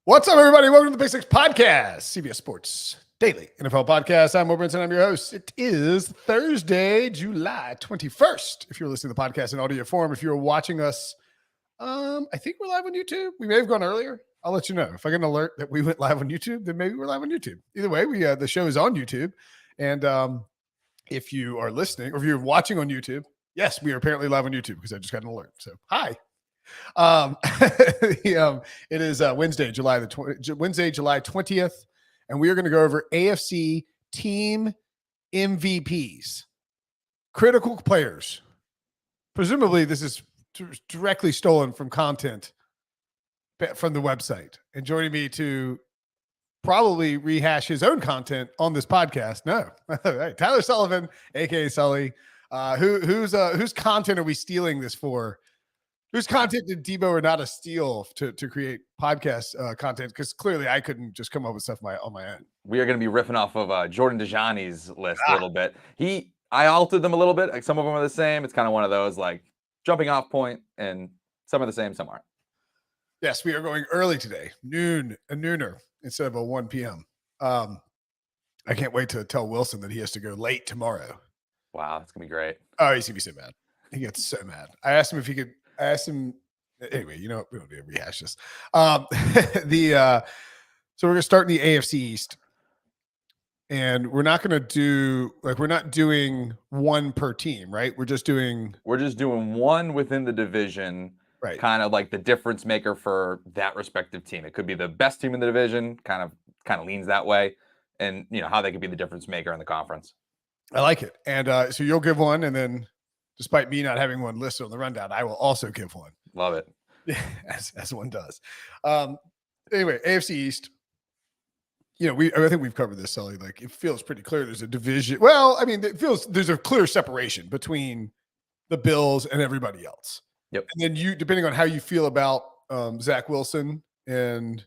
What's up, everybody? Welcome to the Basics Podcast, CBS Sports Daily NFL Podcast. I'm Brinson. I'm your host. It is Thursday, July 21st. If you're listening to the podcast in audio form, if you're watching us, I think we're live on YouTube. We may have gone earlier. I'll let you know. If I get an alert that we went live on YouTube, then maybe we're live on YouTube. Either way, the show is on YouTube. And if you are listening or if you're watching on YouTube, yes, we are apparently live on YouTube because I just got an alert. So, hi. It is Wednesday, July 20th, and we are going to go over AFC Team MVPs, critical players. Presumably, this is directly stolen from content from the website. And joining me to probably rehash his own content on this podcast, right, Tyler Sullivan, aka Sully. Whose content are we stealing this for? Whose content did Debo or not a steal to create podcast content? Because clearly I couldn't just come up with stuff on my own. We are going to be riffing off of Jordan Dejani's list a little bit. I altered them a little bit. Like some of them are the same. It's kind of one of those like jumping off point, and some are the same, some aren't. Yes, we are going early today, nooner instead of a 1 p.m. I can't wait to tell Wilson that he has to go late tomorrow. Wow, that's going to be great. Oh, he's going to be so mad. He gets so mad. I asked him if he could. I asked him anyway. You know, we don't need to rehash this. So we're gonna start in the AFC East, and we're not gonna do we're not doing one per team, right? We're just doing one within the division, right? Kind of like the difference maker for that respective team. It could be the best team in the division, kind of leans that way, and you know how they could be the difference maker in the conference. I like it, and so you'll give one, and then. Despite me not having one listed on the rundown, I will also give one. Love it. Yeah, as one does. Anyway, AFC East. You know, I think we've covered this, Sully. Like, it feels pretty clear there's a division. Well, I mean, it feels there's a clear separation between the Bills and everybody else. Yep. And then depending on how you feel about Zach Wilson and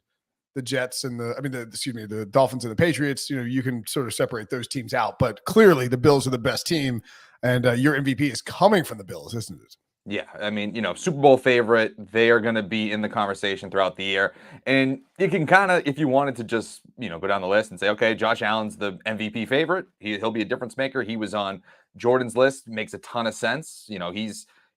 the Jets and the Dolphins and the Patriots, you know, you can sort of separate those teams out. But clearly, the Bills are the best team. And your MVP is coming from the Bills, isn't it? Yeah, I mean, you know, Super Bowl favorite. They are going to be in the conversation throughout the year. And you can kind of, if you wanted to just, you know, go down the list and say, okay, Josh Allen's the MVP favorite. He'll be a difference maker. He was on Jordan's list. Makes a ton of sense. You know, he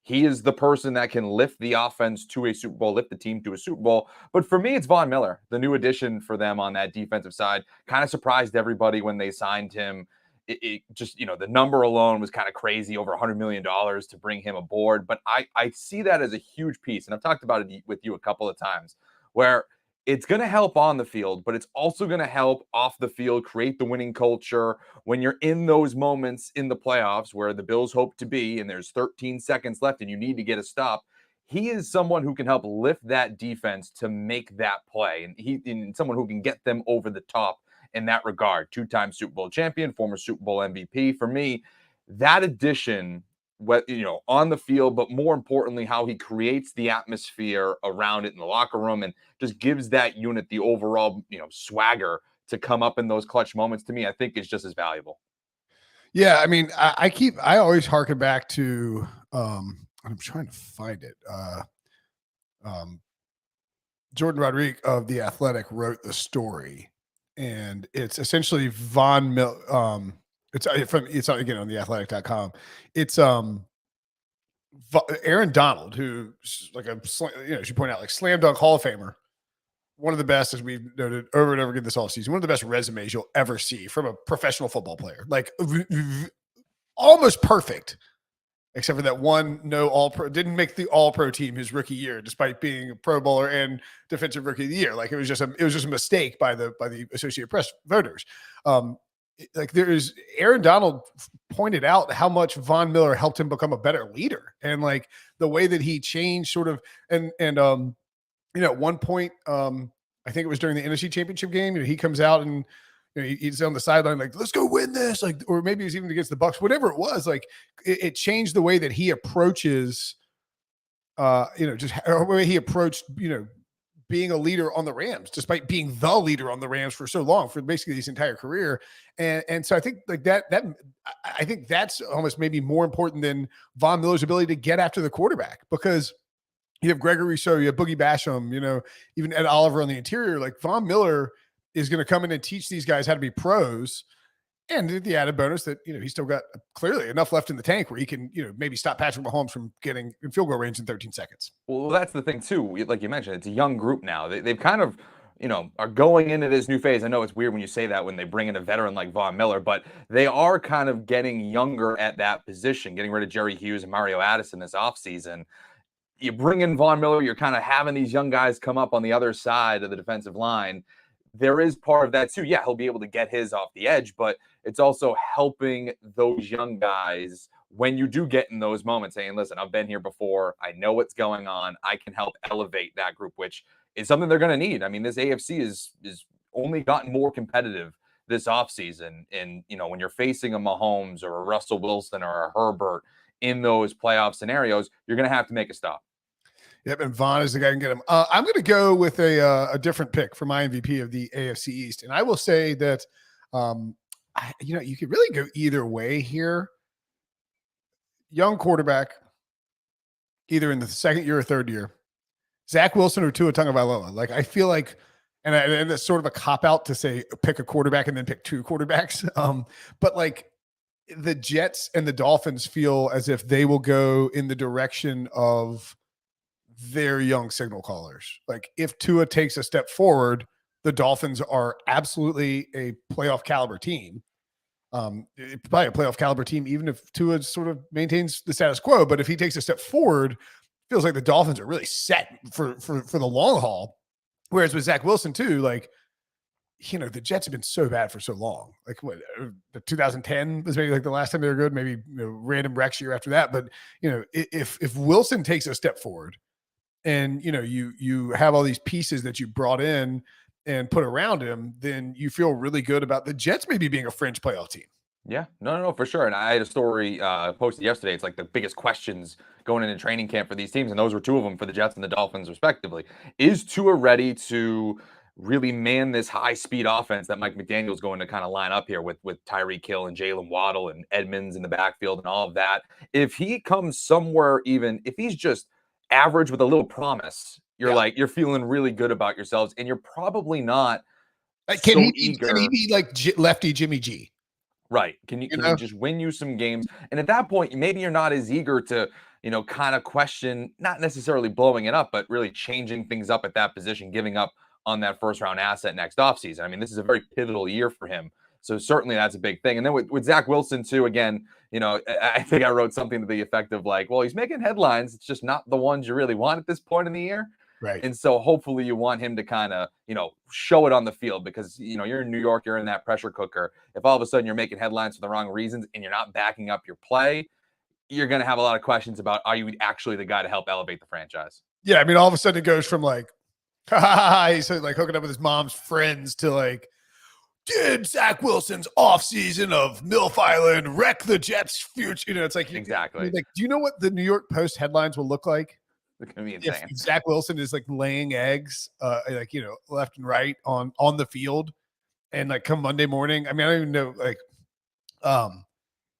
is the person that can lift the offense to a Super Bowl, lift the team to a Super Bowl. But for me, it's Von Miller, the new addition for them on that defensive side. Kind of surprised everybody when they signed him. It just, you know, the number alone was kind of crazy, over $100 million to bring him aboard. But I see that as a huge piece. And I've talked about it with you a couple of times where it's going to help on the field, but it's also going to help off the field, create the winning culture when you're in those moments in the playoffs where the Bills hope to be and there's 13 seconds left and you need to get a stop. He is someone who can help lift that defense to make that play. And someone who can get them over the top. In that regard, two-time Super Bowl champion, former Super Bowl MVP. For me, that addition, on the field, but more importantly, how he creates the atmosphere around it in the locker room and just gives that unit the overall, swagger to come up in those clutch moments. To me, I think is just as valuable. Yeah, I mean, I always harken back to. I'm trying to find it. Jordan Rodriguez of The Athletic wrote the story. And it's essentially Von Miller. It's again on theathletic.com. It's Aaron Donald, who's like as you point out, like slam dunk Hall of Famer, one of the best, as we've noted over and over again this offseason, one of the best resumes you'll ever see from a professional football player. Like almost perfect, except for that one didn't make the All-Pro team his rookie year, despite being a Pro Bowler and Defensive Rookie of the Year. Like it was just a mistake by the Associated Press voters. Aaron Donald pointed out how much Von Miller helped him become a better leader, and like the way that he changed sort of and at one point I think it was during the NFC Championship game, he comes out and. He's on the sideline like, let's go win this. Like, or maybe he's even against the Bucs, whatever it was. Like it changed the way that he approaches, just the way he approached, being a leader on the Rams, despite being the leader on the Rams for so long, for basically his entire career. And so I think like that I think that's almost maybe more important than Von Miller's ability to get after the quarterback, because You have Gregory So, you have Boogie Basham, even Ed Oliver on the interior. Like Von Miller is going to come in and teach these guys how to be pros. And the added bonus that, he's still got clearly enough left in the tank where he can, maybe stop Patrick Mahomes from getting in field goal range in 13 seconds. Well, that's the thing too. Like you mentioned, it's a young group now. They've kind of, are going into this new phase. I know it's weird when you say that when they bring in a veteran like Von Miller, but they are kind of getting younger at that position, getting rid of Jerry Hughes and Mario Addison this offseason. You bring in Von Miller, you're kind of having these young guys come up on the other side of the defensive line. There is part of that too. Yeah, he'll be able to get his off the edge, but it's also helping those young guys when you do get in those moments saying, listen, I've been here before. I know what's going on. I can help elevate that group, which is something they're going to need. I mean, this AFC is only gotten more competitive this offseason. And, when you're facing a Mahomes or a Russell Wilson or a Herbert in those playoff scenarios, you're going to have to make a stop. Yep, and Vaughn is the guy who can get him. I'm going to go with a different pick for my MVP of the AFC East, and I will say that, you could really go either way here. Young quarterback, either in the second year or third year, Zach Wilson or Tua Tagovailoa. Like I feel like, and it's sort of a cop out to say pick a quarterback and then pick two quarterbacks. But like the Jets and the Dolphins feel as if they will go in the direction of their young signal callers. Like if Tua takes a step forward, the Dolphins are absolutely a playoff caliber team. Probably a playoff caliber team, even if Tua sort of maintains the status quo. But if he takes a step forward, feels like the Dolphins are really set for the long haul. Whereas with Zach Wilson too, like, the Jets have been so bad for so long. Like what, 2010 was maybe like the last time they were good, maybe random Rex year after that. But, if Wilson takes a step forward, and you have all these pieces that you brought in and put around him, then you feel really good about the Jets maybe being a fringe playoff team. Yeah, no, for sure. And I had a story posted yesterday. It's like the biggest questions going into training camp for these teams, and those were two of them for the Jets and the Dolphins, respectively. Is Tua ready to really man this high-speed offense that Mike McDaniel's going to kind of line up here with Tyreek Hill and Jalen Waddle and Edmonds in the backfield and all of that? If he comes somewhere, even if he's just average with a little promise, you're feeling really good about yourselves, and you're probably not Can he be like lefty Jimmy G? Right. Can he just win you some games? And at that point, maybe you're not as eager to, kind of question, not necessarily blowing it up, but really changing things up at that position, giving up on that first round asset next offseason. I mean, this is a very pivotal year for him. So certainly that's a big thing. And then with Zach Wilson too, again, I think I wrote something to the effect of like, well, he's making headlines. It's just not the ones you really want at this point in the year. Right. And so hopefully you want him to kind of, show it on the field because, you're in New York, you're in that pressure cooker. If all of a sudden you're making headlines for the wrong reasons and you're not backing up your play, you're going to have a lot of questions about, are you actually the guy to help elevate the franchise? Yeah. I mean, all of a sudden it goes from like, he's like hooking up with his mom's friends to like, did Zach Wilson's offseason of MILF Island wreck the Jets' future? It's like, exactly. Like, do you know what the New York Post headlines will look like? It's gonna be insane. If Zach Wilson is like laying eggs, left and right on the field, and like come Monday morning. I mean, I don't even know. Like, I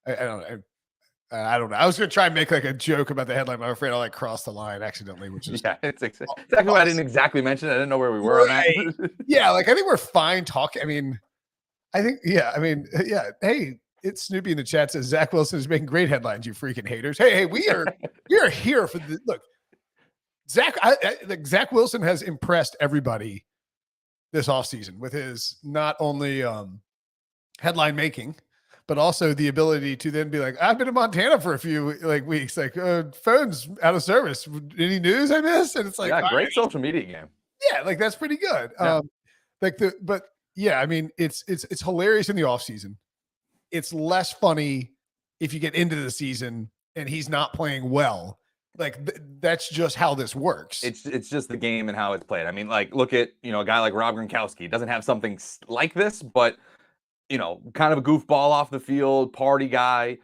don't know. I don't know. I was gonna try and make like a joke about the headline, but I'm afraid I'll like cross the line accidentally. Which is it's exactly why I didn't exactly mention it. I didn't know where we were on that. Yeah, like I think we're fine talking. I mean, Hey, it's Snoopy in the chat says Zach Wilson is making great headlines. You freaking haters. Hey, we are here for the look. Zach Wilson has impressed everybody this offseason with his not only headline making, but also the ability to then be like, I've been in Montana for a few weeks, like phone's out of service. Any news I missed? And it's like, yeah, great social media game. Yeah, like that's pretty good. Yeah. I mean, it's hilarious in the offseason. It's less funny if you get into the season and he's not playing well. Like that's just how this works. It's just the game and how it's played. I mean, like look at a guy like Rob Gronkowski. Doesn't have something like this, but kind of a goofball off the field, party guy.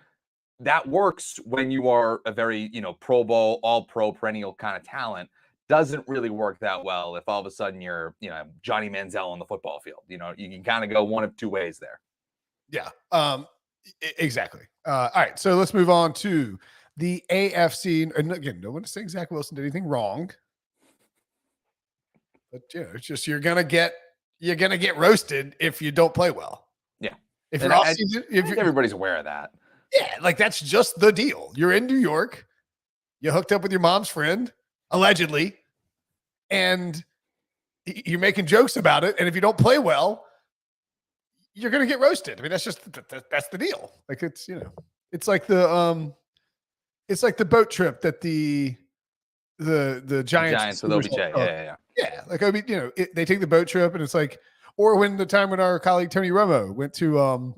That works when you are a very Pro Bowl, All Pro, perennial kind of talent. Doesn't really work that well if all of a sudden you're Johnny Manziel on the football field. You can kind of go one of two ways there. Yeah. Exactly. All right. So let's move on to the AFC, and again, no one's saying Zach Wilson did anything wrong, but it's just you're gonna get roasted if you don't play well. Yeah, if and you're I think everybody's aware of that. Yeah, like that's just the deal. You're in New York, you hooked up with your mom's friend, allegedly, and you're making jokes about it. And if you don't play well, you're gonna get roasted. I mean, that's just that's the deal. Like it's it's like the boat trip that the Giants with OBJ. Yeah. Like I mean, they take the boat trip, and it's like, or when the time when our colleague Tony Romo went to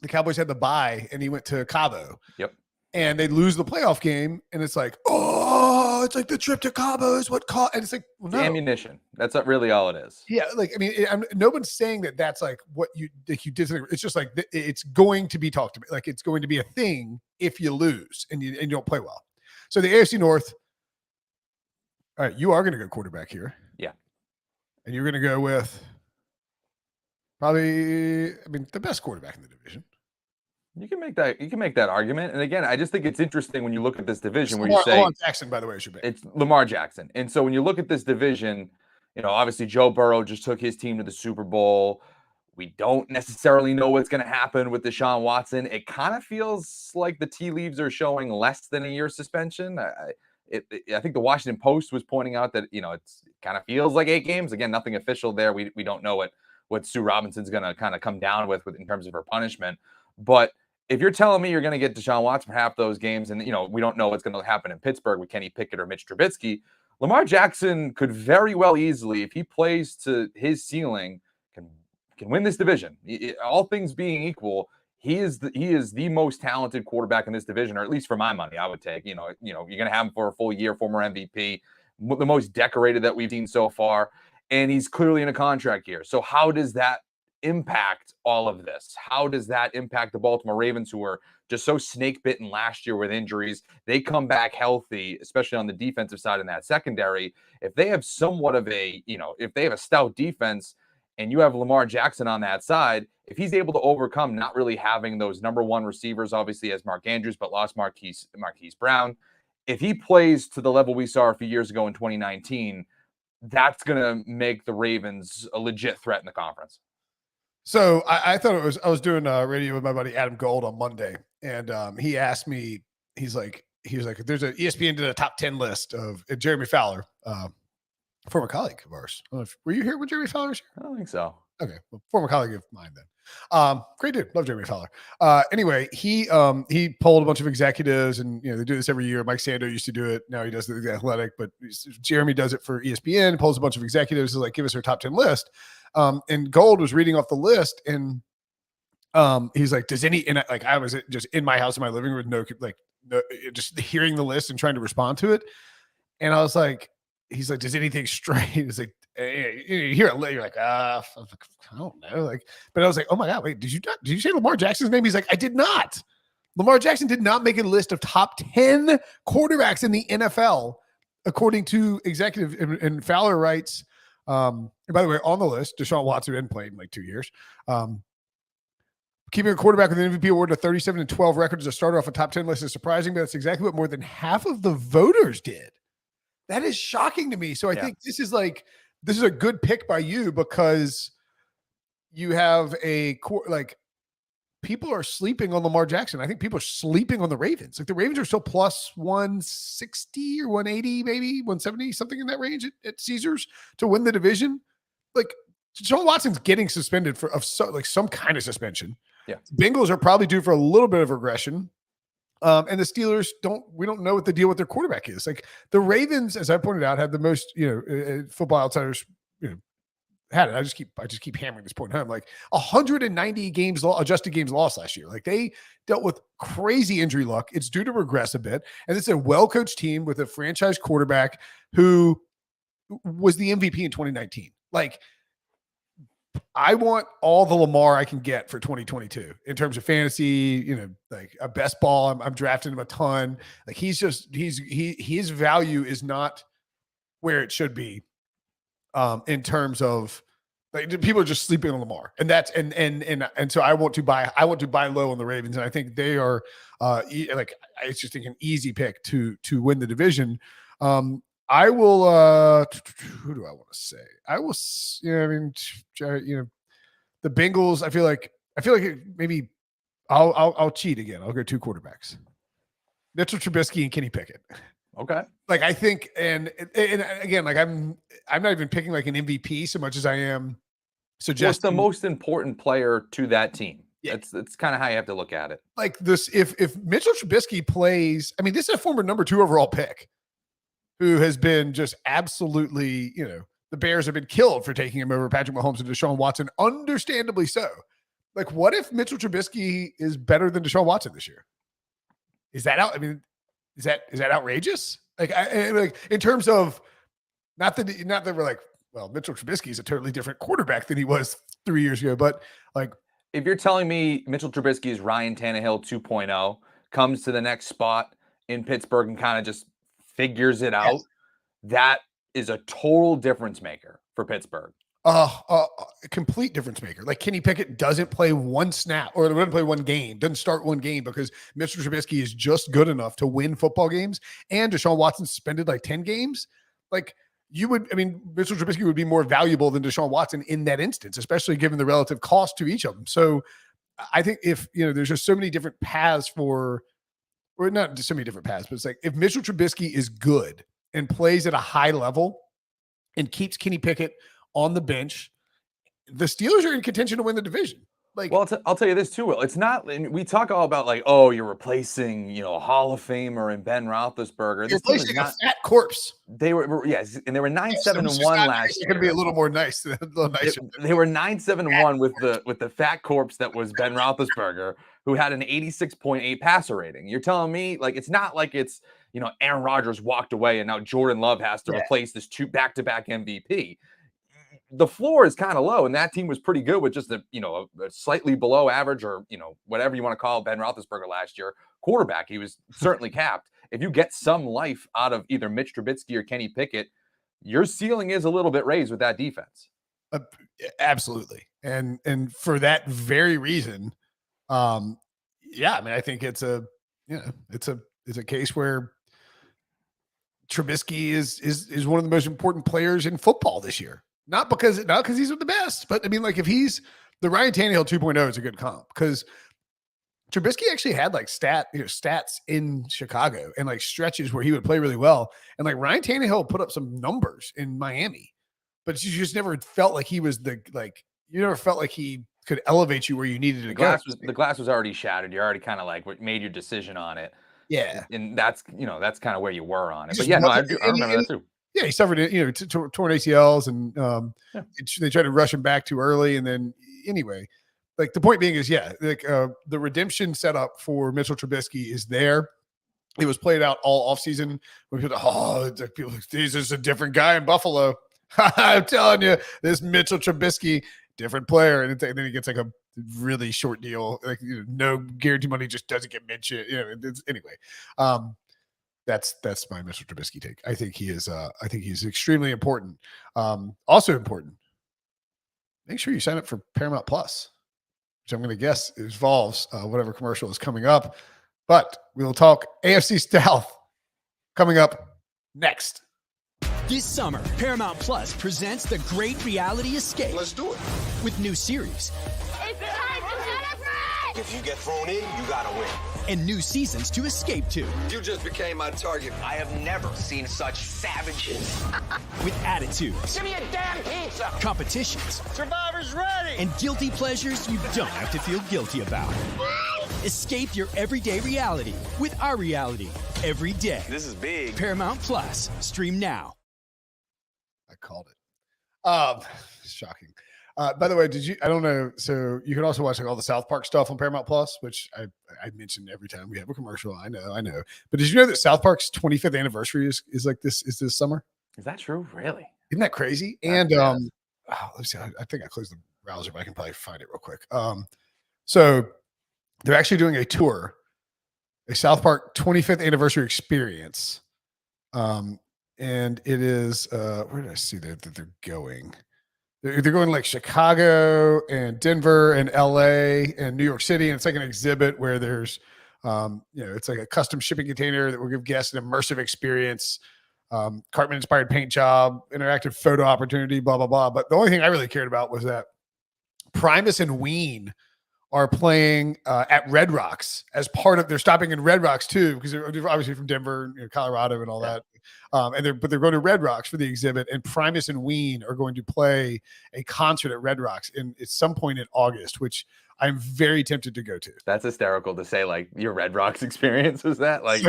the Cowboys had the bye, and he went to Cabo. Yep. And they lose the playoff game, and it's like, oh, it's like the trip to Cabo is what caught. And it's like, well, no. Ammunition. That's not really all it is. Yeah, like I mean, no one's saying that that's like what you did. It's just like it's going to be talked about. Like it's going to be a thing if you lose and you don't play well. So the AFC North. All right, you are going to go quarterback here. Yeah, and you're going to go with probably, I mean, the best quarterback in the division. You can make that argument. And again, I just think it's interesting when you look at this division where you say Lamar Jackson, by the way, should be. It's Lamar Jackson. And so when you look at this division, obviously Joe Burrow just took his team to the Super Bowl. We don't necessarily know what's going to happen with Deshaun Watson. It kind of feels like the tea leaves are showing less than a year suspension. I think the Washington Post was pointing out that, it kind of feels like 8 games. Again, nothing official there. We don't know what Sue Robinson's going to kind of come down with in terms of her punishment. But if you're telling me you're going to get Deshaun Watson for half those games, and we don't know what's going to happen in Pittsburgh with Kenny Pickett or Mitch Trubisky, Lamar Jackson could very well easily, if he plays to his ceiling, can win this division. All things being equal, he is the most talented quarterback in this division, or at least for my money, I would take. You're going to have him for a full year, former MVP, the most decorated that we've seen so far, and he's clearly in a contract year. So how does that impact all of this? How does that impact the Baltimore Ravens, who were just so snake bitten last year with injuries? They come back healthy, especially on the defensive side in that secondary. If they have somewhat of if they have a stout defense and you have Lamar Jackson on that side, if he's able to overcome not really having those number one receivers, obviously as Mark Andrews, but lost Marquise Brown, if he plays to the level we saw a few years ago in 2019, that's going to make the Ravens a legit threat in the conference. So I thought I was doing radio with my buddy Adam Gold on Monday, and he asked me, he was like, there's an ESPN did a top 10 list of Jeremy Fowler, former colleague of ours. Were you here when Jeremy Fowler was here? I don't think so. Okay, well, former colleague of mine then. Great dude, love Jeremy Fowler. Anyway, he polled a bunch of executives, and they do this every year. Mike Sando used to do it. Now he does the Athletic, but Jeremy does it for ESPN. Polls a bunch of executives, is like, give us our top 10 list. And Gold was reading off the list, and he's like, I was just in my house in my living room with just hearing the list and trying to respond to it. And I was like, he's like, does anything straight? He's like, you hear it, you're like, I don't know. But I was like, oh my God, wait, did you say Lamar Jackson's name? He's like, I did not. Lamar Jackson did not make a list of top 10 quarterbacks in the NFL, according to executive, and Fowler writes, and by the way, on the list, Deshaun Watson hadn't played in like 2 years. Keeping a quarterback with an MVP award to 37-12 record as a starter off a top 10 list is surprising, but that's exactly what more than half of the voters did. That is shocking to me. So I think this is a good pick by you, because you have people are sleeping on Lamar Jackson. I think people are sleeping on the Ravens. Like the Ravens are still plus 160 or 180, maybe 170, something in that range at Caesars to win the division. Like Deshaun Watson's getting suspended for some kind of suspension. Yeah. Bengals are probably due for a little bit of regression. And the Steelers we don't know what the deal with their quarterback is. Like the Ravens, as I pointed out, had the most, Football Outsiders, had it. I just keep hammering this point home. Like 190 games, adjusted games lost last year. Like they dealt with crazy injury luck. It's due to regress a bit. And it's a well-coached team with a franchise quarterback who was the MVP in 2019. Like, I want all the Lamar I can get for 2022 in terms of fantasy, like a best ball. I'm drafting him a ton. Like his value is not where it should be. In terms of like people are just sleeping on Lamar, and that's and so I want to buy low on the Ravens, and I think they are It's just like an easy pick to win the division. I will. Who do I want to say? I will. The Bengals. I feel like maybe I'll cheat again. I'll go 2 quarterbacks: Mitchell Trubisky and Kenny Pickett. Okay. Like I think, and again, like I'm not even picking like an MVP so much as I am suggesting. What's the most important player to that team? Yeah. That's kind of how you have to look at it. Like this, if Mitchell Trubisky plays, I mean, this is a former number 2 overall pick who has been just absolutely, the Bears have been killed for taking him over Patrick Mahomes and Deshaun Watson, understandably so. Like, what if Mitchell Trubisky is better than Deshaun Watson this year? Is that out? I mean, is that outrageous? Like, like in terms of not that we're like, well, Mitchell Trubisky is a totally different quarterback than he was 3 years ago, but like, if you're telling me Mitchell Trubisky is Ryan Tannehill 2.0, comes to the next spot in Pittsburgh and kind of just figures it out, that is a total difference maker for Pittsburgh. A complete difference maker. Like Kenny Pickett doesn't play one snap or doesn't play one game, doesn't start one game because Mitchell Trubisky is just good enough to win football games. And Deshaun Watson suspended like 10 games. Like Mitchell Trubisky would be more valuable than Deshaun Watson in that instance, especially given the relative cost to each of them. So I think if, there's just so many different paths or not so many different paths, but it's like if Mitchell Trubisky is good and plays at a high level and keeps Kenny Pickett on the bench, the Steelers are in contention to win the division. Like, well, I'll tell you this too, Will. It's not. We talk all about like, oh, you're replacing, a Hall of Famer and Ben Roethlisberger. You're replacing a fat corpse. They were, yes, and they were 9-7-1 last year. It's gonna be a little more nice, a little nicer. They were 9-7-1 with the fat corpse that was Ben Roethlisberger, who had an 86.8 passer rating. You're telling me like it's not like it's Aaron Rodgers walked away and now Jordan Love has to replace this 2 back-to-back MVP. The floor is kind of low, and that team was pretty good with just a slightly below average or whatever you want to call Ben Roethlisberger last year quarterback. He was certainly capped. If you get some life out of either Mitch Trubisky or Kenny Pickett, your ceiling is a little bit raised with that defense. Absolutely, and for that very reason, I think it's a case where Trubisky is one of the most important players in football this year. Not because he's the best, but I mean, like if he's the Ryan Tannehill 2.0 is a good comp because Trubisky actually had like stats in Chicago and like stretches where he would play really well. And like Ryan Tannehill put up some numbers in Miami, but you just never felt like he was you never felt like he could elevate you where you needed to go. The glass was already shattered. You already kind of like made your decision on it. Yeah. And that's kind of where you were on it. But yeah, no, I remember that too. Yeah, he suffered, torn ACLs, and they tried to rush him back too early. And then, anyway, like the point being is, the redemption setup for Mitchell Trubisky is there. It was played out all offseason. He's just a different guy in Buffalo. I'm telling you, this Mitchell Trubisky, different player, and then he gets like a really short deal, like no guarantee money, just doesn't get mentioned. Anyway. That's my Mitchell Trubisky take. I think he is. I think he's extremely important. Also important. Make sure you sign up for Paramount Plus, which I'm going to guess involves whatever commercial is coming up. But we will talk AFC South coming up next. This summer, Paramount Plus presents the Great Reality Escape. Let's do it. With new series. It's time to celebrate! If you get thrown in, you gotta win. And new seasons to escape to. You just became my target. I have never seen such savages. With attitudes. Give me a damn pizza! Competitions. Survivor's ready! And guilty pleasures you don't have to feel guilty about. Escape your everyday reality with our reality every day. This is big. Paramount Plus. Stream now. I called it. Shocking. By the way, I don't know. So you can also watch like all the South Park stuff on Paramount Plus, which I mention every time we have a commercial. I know. But did you know that South Park's 25th anniversary is this summer? Is that true? Really? Isn't that crazy? And let's see. I think I closed the browser, but I can probably find it real quick. So they're actually doing a tour, a South Park 25th anniversary experience. And it is where did I see that they're going? They're going like Chicago and Denver and LA and New York City. And it's like an exhibit where there's It's like a custom shipping container that will give guests an immersive experience. Cartman inspired paint job, interactive photo opportunity, blah, blah, blah. But the only thing I really cared about was that Primus and Ween are playing at Red Rocks as part of, they're stopping in Red Rocks too, because they're obviously from Denver, Colorado and all that. But they're going to Red Rocks for the exhibit, and Primus and Ween are going to play a concert at Red Rocks at some point in August, which I'm very tempted to go to. That's hysterical to say, like, your Red Rocks experience is that? Like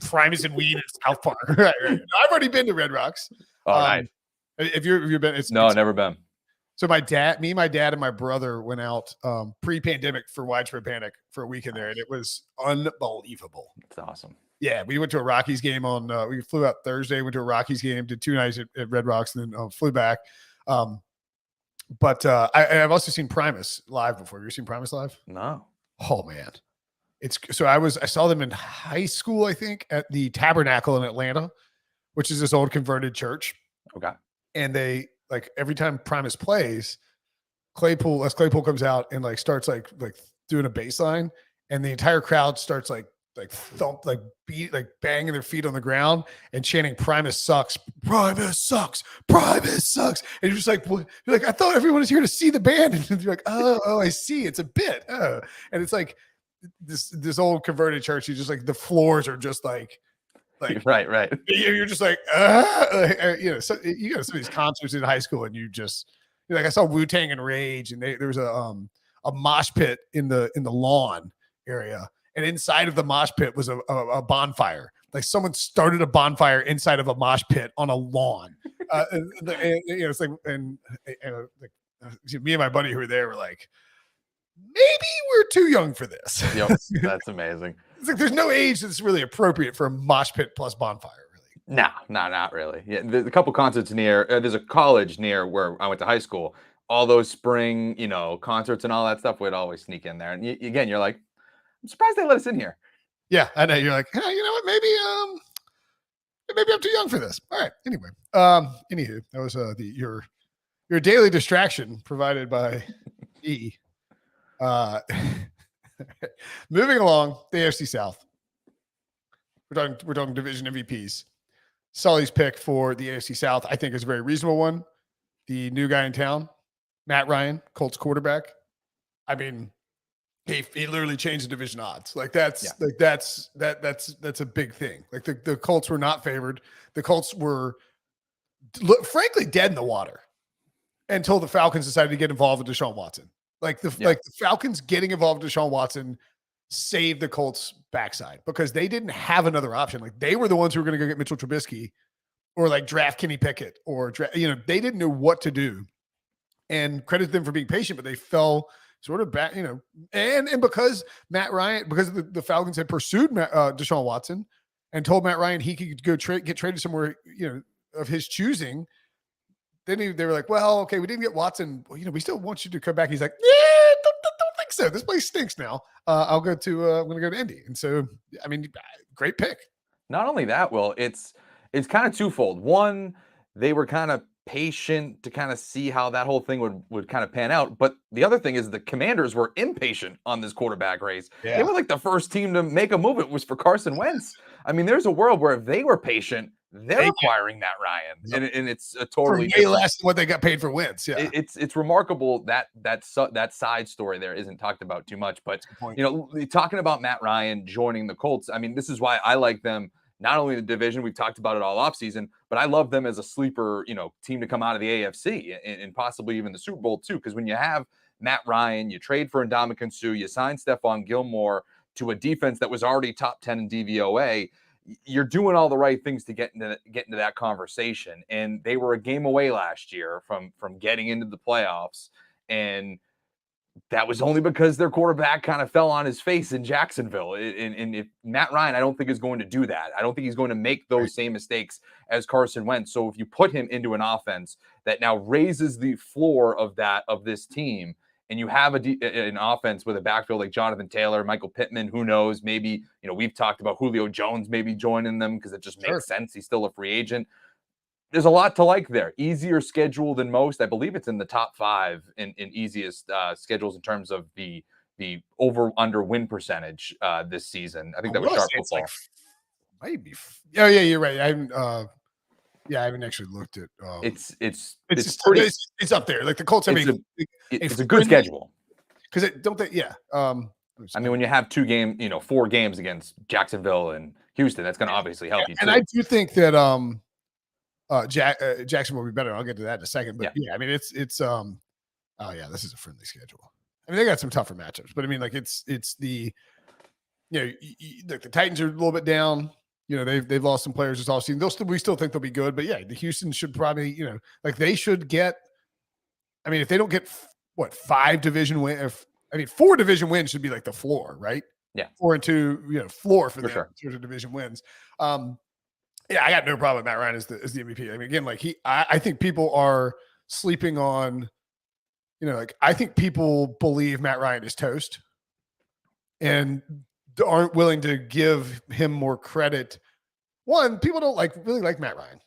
Primus and Ween in South Park. Right. I've already been to Red Rocks. Oh, nice. If you've been, never been. So my dad, and my brother went out pre-pandemic for Widespread Panic for a weekend there, and it was unbelievable. It's awesome. Yeah, we went to a Rockies game we flew out Thursday, went to a Rockies game, did 2 nights at Red Rocks, and then flew back. But I've also seen Primus live before. Have you seen Primus live? No. Oh man. I saw them in high school, I think, at the Tabernacle in Atlanta, which is this old converted church. Okay. And they, like, every time Primus plays, Claypool comes out and like starts like doing a bass line, and the entire crowd starts like thump, like beat, like banging their feet on the ground and chanting "Primus sucks, Primus sucks, Primus sucks." And you're just like, what? You're like, I thought everyone is here to see the band, and you're like, oh, I see, it's a bit. Oh, and it's like this old converted church. You just like the floors are just like right. You're just like, so you go to some of these concerts in high school, and you're like, I saw Wu-Tang and Rage, and there was a mosh pit in the lawn area, and inside of the mosh pit was a bonfire. Like someone started a bonfire inside of a mosh pit on a lawn. It's like, and me and my buddy who were there were like, maybe we're too young for this. Yep, that's amazing. It's like there's no age that's really appropriate for a mosh pit plus bonfire, really. No, not really. Yeah, there's a couple concerts near. There's a college near where I went to high school. All those spring, concerts and all that stuff would always sneak in there. And again, you're like, I'm surprised they let us in here. Yeah, I know. You're like, hey, you know what? Maybe I'm too young for this. All right. Anyway, anywho, that was your daily distraction provided by E. Moving along, the AFC South. We're talking division MVPs. Sully's pick for the AFC South, I think, is a very reasonable one. The new guy in town, Matt Ryan, Colts quarterback. I mean, he literally changed the division odds. Like that's a big thing. Like the Colts were not favored. The Colts were frankly dead in the water until the Falcons decided to get involved with Deshawn Watson. Like the Falcons getting involved with Deshaun Watson saved the Colts' backside because they didn't have another option. Like they were the ones who were going to go get Mitchell Trubisky or like draft Kenny Pickett or they didn't know what to do. And credit them for being patient, but they fell sort of back, and because Matt Ryan, because the Falcons had pursued Deshaun Watson and told Matt Ryan he could go get traded somewhere, of his choosing. Then they were like, well, okay, we didn't get Watson. Well, we still want you to come back. He's like, yeah, don't think so. This place stinks now. I'm going to go to Indy. And so, I mean, great pick. Not only that, Will, it's kind of twofold. One, they were kind of patient to kind of see how that whole thing would kind of pan out. But the other thing is the Commanders were impatient on this quarterback race. Yeah. They were like the first team to make a move. It was for Carson Wentz. I mean, there's a world where if they were patient, they're acquiring Matt Ryan, and it's a totally way less than what they got paid for Wentz. Yeah, it's remarkable that side story there isn't talked about too much. But talking about Matt Ryan joining the Colts, I mean, this is why I like them. Not only the division, we've talked about it all offseason, but I love them as a sleeper, team to come out of the AFC and possibly even the Super Bowl too. Because when you have Matt Ryan, you trade for Ndamukong Suh, you sign Stephon Gilmore to a defense that was already top 10 in DVOA. You're doing all the right things to get into that conversation. And they were a game away last year from getting into the playoffs. And that was only because their quarterback kind of fell on his face in Jacksonville. And if Matt Ryan, I don't think is going to do that. I don't think he's going to make those same mistakes as Carson Wentz. So if you put him into an offense that now raises the floor of this team, and you have an offense with a backfield like Jonathan Taylor, Michael Pittman, who knows, maybe, we've talked about Julio Jones maybe joining them because it just makes sense. He's still a free agent. There's a lot to like there. Easier schedule than most. I believe it's in the top 5 in easiest schedules in terms of the be over/under win percentage this season. I think that was Sharp Football. Maybe. Oh yeah, you're right. I haven't. I haven't actually looked at. It's pretty. It's up there. Like the Colts have it's a good schedule because don't they? Yeah. I mean, when you have 4 games against Jacksonville and Houston, that's going to obviously help you too. And I do think that Jackson will be better. I'll get to that in a second. But yeah I mean, it's oh yeah, this is a friendly schedule. I mean, they got some tougher matchups, but I mean, like it's the the Titans are a little bit down. They've lost some players this offseason. We still think they'll be good, but yeah, the Houston should probably they should get. I mean, if they don't get 5 division wins, 4 division wins should be like the floor, right? Yeah, 4 and 2, floor for them sure. in terms of division wins. Yeah, I got no problem with Matt Ryan as the MVP. I mean, again, I think people are sleeping on, I think people believe Matt Ryan is toast and aren't willing to give him more credit. One, people don't really like Matt Ryan.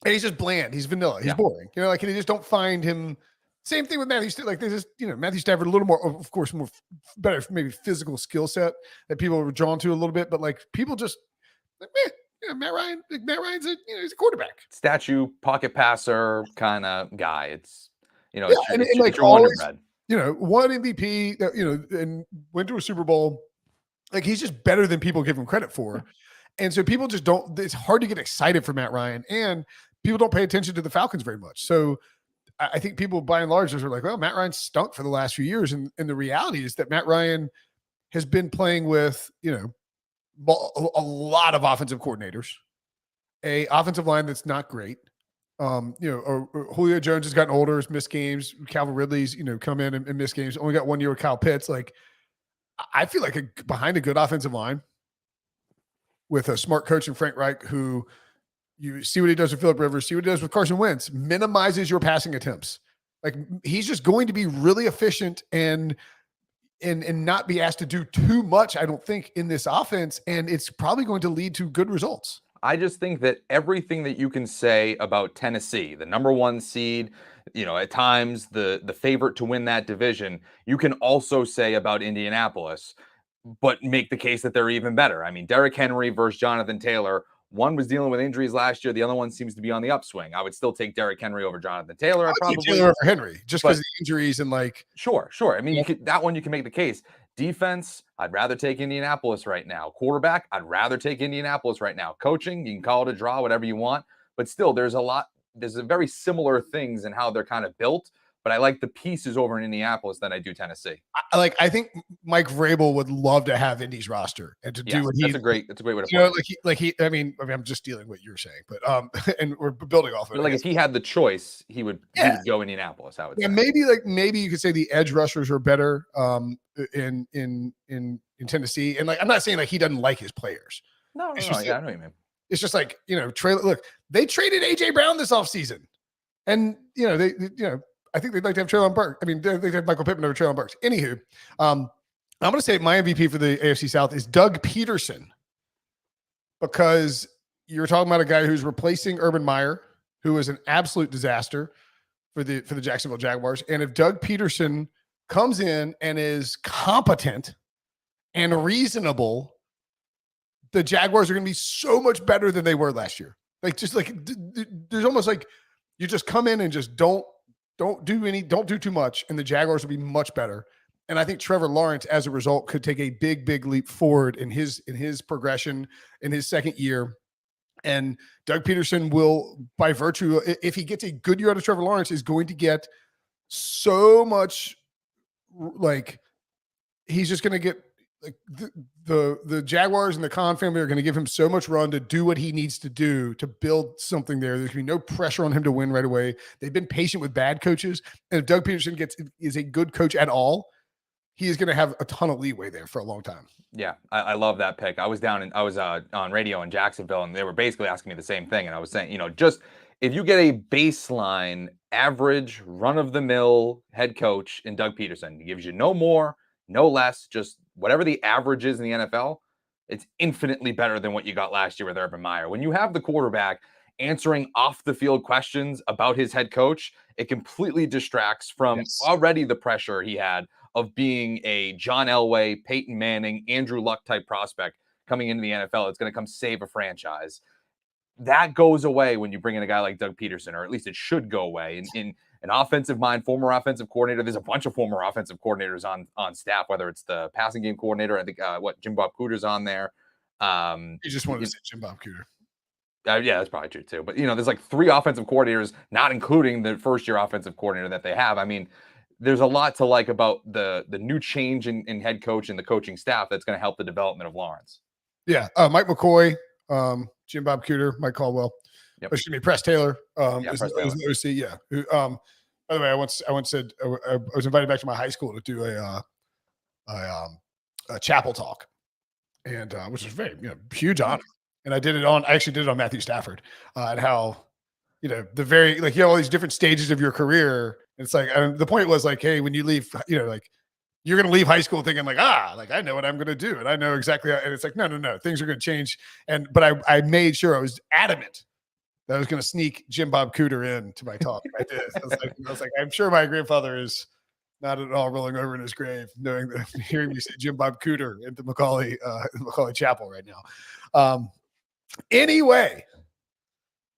And he's just bland. He's vanilla. He's boring. And they just don't find him. Same thing with Matthew. They just, Matthew Stafford, a little more, of course, more better, maybe physical skill set that people were drawn to a little bit. But people just, Matt Ryan. Matt Ryan's he's a quarterback, statue, pocket passer kind of guy. It's it's your wonder bread. One MVP, and went to a Super Bowl. He's just better than people give him credit for. And so people just don't, it's hard to get excited for Matt Ryan, and people don't pay attention to the Falcons very much. So I think people by and large are like, well, Matt Ryan stunk for the last few years. And the reality is that Matt Ryan has been playing with, a lot of offensive coordinators, a offensive line that's not great. Julio Jones has gotten older, has missed games. Calvin Ridley's, come in and miss games. Only got 1 year with Kyle Pitts. I feel like behind a good offensive line with a smart coach in Frank Reich, who you see what he does with Phillip Rivers, see what he does with Carson Wentz, minimizes your passing attempts. He's just going to be really efficient and not be asked to do too much, I don't think, in this offense. And it's probably going to lead to good results. I just think that everything that you can say about Tennessee, the number 1 seed, at times the favorite to win that division, you can also say about Indianapolis, but make the case that they're even better. I mean, Derrick Henry versus Jonathan Taylor. One was dealing with injuries last year. The other one seems to be on the upswing. I would still take Derrick Henry over Jonathan Taylor. I'd probably Taylor over Henry just because of the injuries and Sure. I mean, that one you can make the case. Defense, I'd rather take Indianapolis right now. Quarterback, I'd rather take Indianapolis right now. Coaching, you can call it a draw, whatever you want. But still, there's a very similar things in how they're kind of built. But I like the pieces over in Indianapolis than I do Tennessee. I think Mike Vrabel would love to have Indy's roster and to do what that's a great way to put it. I mean, I'm just stealing what you're saying, but and we're building off of it. If he had the choice, he would go Indianapolis. I would say. Maybe you could say the edge rushers are better in Tennessee, and I'm not saying he doesn't like his players. No, I know what you mean. It's just they traded AJ Brown this offseason, and I think they'd like to have Treylon Burks. I mean, they'd have Michael Pittman over Treylon Burks. Anywho, I'm going to say my MVP for the AFC South is Doug Peterson, because you're talking about a guy who's replacing Urban Meyer, who is an absolute disaster for the Jacksonville Jaguars. And if Doug Peterson comes in and is competent and reasonable, the Jaguars are going to be so much better than they were last year. There's almost you just come in and just don't do too much, and the Jaguars will be much better. And I think Trevor Lawrence, as a result, could take a big leap forward in his progression in his second year. And Doug Peterson will, by virtue, if he gets a good year out of Trevor Lawrence, is going to get so much, he's just going to get the Jaguars and the Khan family are going to give him so much run to do what he needs to do to build something there. There's going to be no pressure on him to win right away. They've been patient with bad coaches. And if Doug Peterson is a good coach at all, he is going to have a ton of leeway there for a long time. Yeah, I love that pick. I was on radio in Jacksonville, and they were basically asking me the same thing. And I was saying, just if you get a baseline, average, run-of-the-mill head coach in Doug Peterson, he gives you no more, no less, just whatever the average is in the NFL, it's infinitely better than what you got last year with Urban Meyer. When you have the quarterback answering off the field questions about his head coach, it completely distracts from already the pressure he had of being a John Elway, Peyton Manning, Andrew Luck type prospect coming into the NFL. It's going to come save a franchise. That goes away when you bring in a guy like Doug Peterson, or at least it should go away. In an offensive mind, former offensive coordinator, there's a bunch of former offensive coordinators on staff, whether it's the passing game coordinator, I think Jim Bob Cooter's on there. You just wanted to say Jim Bob Cooter. Yeah, that's probably true too. But there's like 3 offensive coordinators, not including the first-year offensive coordinator that they have. I mean, there's a lot to like about the new change in head coach and the coaching staff that's going to help the development of Lawrence. Yeah, Mike McCoy, Jim Bob Cooter, Mike Caldwell. Yep. Excuse me, Press Taylor. Press Taylor. OC, yeah. By the way, I once said I was invited back to my high school to do a chapel talk, and which was very huge honor. And I actually did it on Matthew Stafford, and how the very you have all these different stages of your career. And it's like the point was like, hey, when you leave, like you're going to leave high school thinking like I know what I'm going to do, and I know exactly how, and it's like no, things are going to change. But I made sure I was adamant that I was going to sneak Jim Bob Cooter into my talk. I did. I was like, I'm sure my grandfather is not at all rolling over in his grave, hearing me say Jim Bob Cooter into Macaulay Chapel right now. Anyway,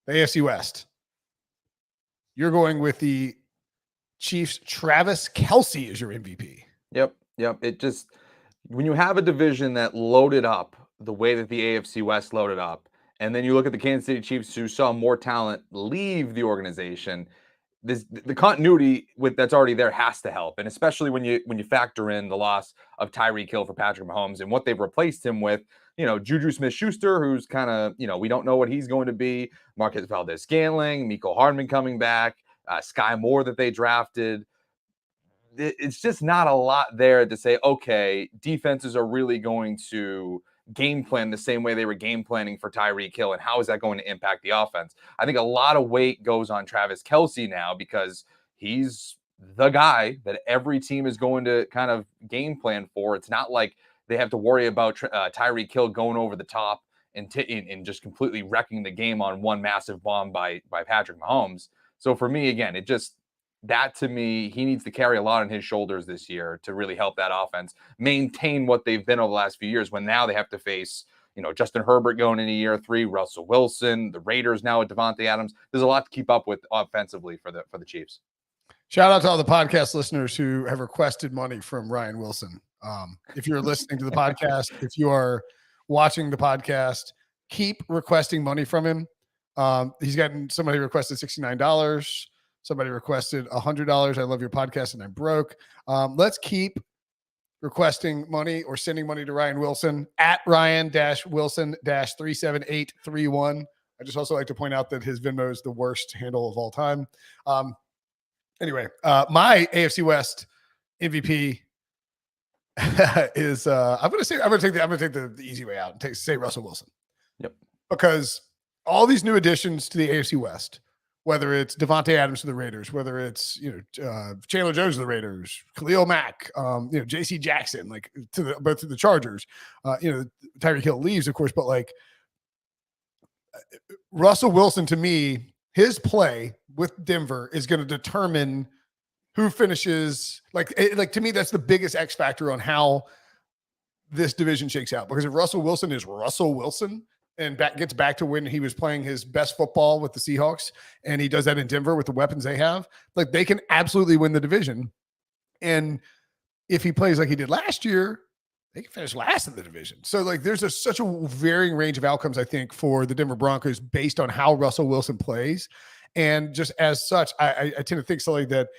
the AFC West. You're going with the Chiefs. Travis Kelce is your MVP. Yep. It just, when you have a division that loaded up the way that the AFC West loaded up, and then you look at the Kansas City Chiefs who saw more talent leave the organization, the continuity that's already there has to help. And especially when you factor in the loss of Tyreek Hill for Patrick Mahomes and what they've replaced him with, Juju Smith-Schuster, who's kind of, we don't know what he's going to be. Marquez Valdez-Scantling, Mecole Hardman coming back, Sky Moore that they drafted. It's just not a lot there to say, okay, defenses are really going to game plan the same way they were game planning for Tyreek Hill, and how is that going to impact the offense? I think a lot of weight goes on Travis Kelce now because he's the guy that every team is going to kind of game plan for. It's not like they have to worry about Tyreek Hill going over the top and just completely wrecking the game on one massive bomb by Patrick Mahomes. So for me, again, that to me, he needs to carry a lot on his shoulders this year to really help that offense maintain what they've been over the last few years, when now they have to face, Justin Herbert going into year 3, Russell Wilson, the Raiders now with Devontae Adams. There's a lot to keep up with offensively for the Chiefs. Shout out to all the podcast listeners who have requested money from Ryan Wilson. If you're listening to the podcast, if you are watching the podcast, keep requesting money from him. He's gotten, somebody requested $69. Somebody requested $100. I love your podcast and I'm broke. Let's keep requesting money or sending money to Ryan Wilson at Ryan-Wilson-37831. I just also like to point out that his Venmo is the worst handle of all time. Anyway, my AFC West MVP is I'm going to take the easy way out and say Russell Wilson. Yep. Because all these new additions to the AFC West, whether it's Devontae Adams to the Raiders, whether it's Chandler Jones to the Raiders, Khalil Mack, J.C. Jackson, both to the Chargers, Tyreek Hill leaves, of course, but Russell Wilson, to me, his play with Denver is going to determine who finishes. To me, that's the biggest X factor on how this division shakes out. Because if Russell Wilson is Russell Wilson and gets back to when he was playing his best football with the Seahawks, and he does that in Denver with the weapons they have, they can absolutely win the division. And if he plays like he did last year, they can finish last in the division. So there's such a varying range of outcomes, I think, for the Denver Broncos based on how Russell Wilson plays. And just as such, I tend to think something that,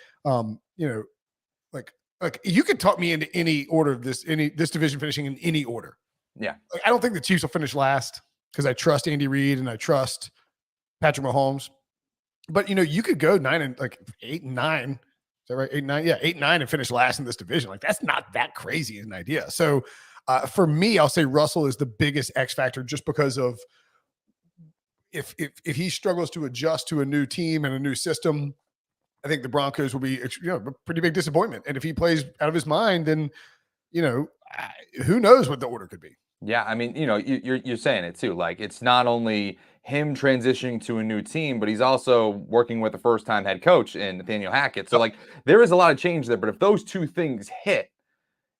you could talk me into any order of this division finishing in any order. Yeah. I don't think the Chiefs will finish last, because I trust Andy Reid and I trust Patrick Mahomes. But you could go 8 and 9. Is that right? 8 and 9. Yeah, 8 and 9 and finish last in this division. That's not that crazy an idea. So for me, I'll say Russell is the biggest X factor, just because of if he struggles to adjust to a new team and a new system, I think the Broncos will be a pretty big disappointment. And if he plays out of his mind, then who knows what the order could be. Yeah, I mean, you're saying it too. It's not only him transitioning to a new team, but he's also working with a first-time head coach in Nathaniel Hackett. So, like, there is a lot of change there. But if those two things hit,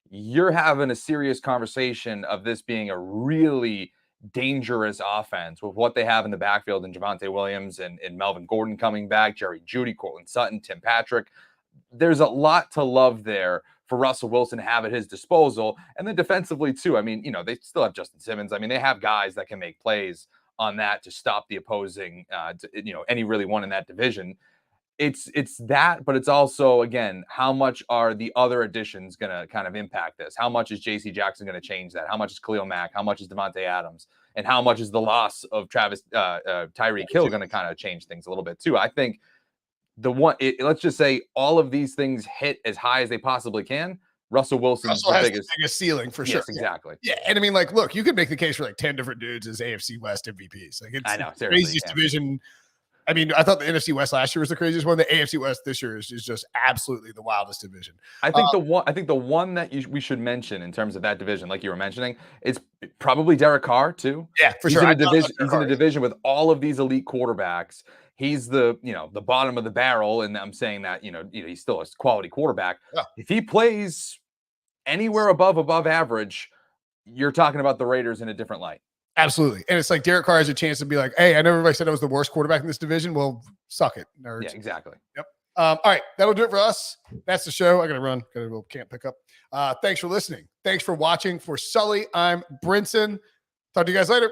you're having a serious conversation of this being a really dangerous offense with what they have in the backfield and Javonte Williams and Melvin Gordon coming back, Jerry Jeudy, Cortland Sutton, Tim Patrick. There's a lot to love there for Russell Wilson to have at his disposal. And then defensively, too. I mean, they still have Justin Simmons. I mean, they have guys that can make plays on that to stop the opposing, any really one in that division. It's that, but it's also, again, how much are the other additions going to kind of impact this? How much is J.C. Jackson going to change that? How much is Khalil Mack? How much is Devontae Adams? And how much is the loss of Tyreek Hill going to kind of change things a little bit too? I think let's just say all of these things hit as high as they possibly can. Russell Wilson's Russell the has the biggest ceiling for sure. Yes, exactly. Yeah. And I mean, like, look, you could make the case for like 10 different dudes as AFC West MVPs. Like, it's I know, the craziest division. I mean, I thought the NFC West last year was the craziest one. The AFC West this year is just absolutely the wildest division. I think the one that we should mention in terms of that division, like you were mentioning, is probably Derek Carr too. Yeah, for sure. He's in a division with all of these elite quarterbacks. He's the bottom of the barrel, and I'm saying that he's still a quality quarterback. Yeah. If he plays anywhere above average, you're talking about the Raiders in a different light. Absolutely. And it's like Derek Carr has a chance to be like, hey, I know everybody said I was the worst quarterback in this division. Well, suck it, nerds. Yeah, exactly. Yep. All right. That'll do it for us. That's the show. I got to run. Got a little camp pickup. Thanks for listening. Thanks for watching. For Sully, I'm Brinson. Talk to you guys later.